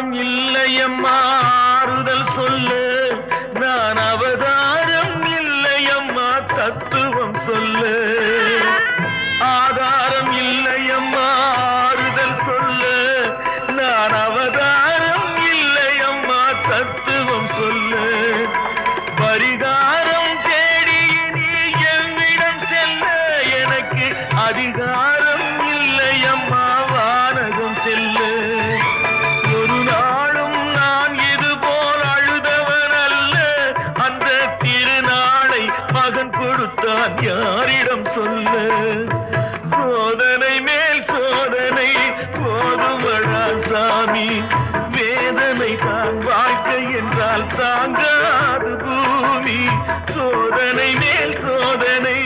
ஆதாரம் இல்லையம்மா ஆறுதல் சொல்லு நான் அவதாரம் இல்லையம்மா தத்துவம் சொல்லு ஆதாரம் இல்லையம்மா ஆறுதல் சொல்லு நான் அவதாரம் இல்லையம்மா தத்துவம் சொல்லு பரிகாரம் தேடி நீ எவ்விடம் செல்ல எனக்கு அதிகாரம் இல்லையம்மா வானகம் செல்லு ஒரு நாளும் நான் இதுபோல் அழுதவன் அல்ல அந்த திருநாளை மகன் கொடுத்தான் யாரிடம் சொல்லு சோதனை மேல் சோதனை போதுமடா சாமி வேதனை தான் வாழ்க்கை என்றால் தாங்காது பூமி சோதனை மேல் சோதனை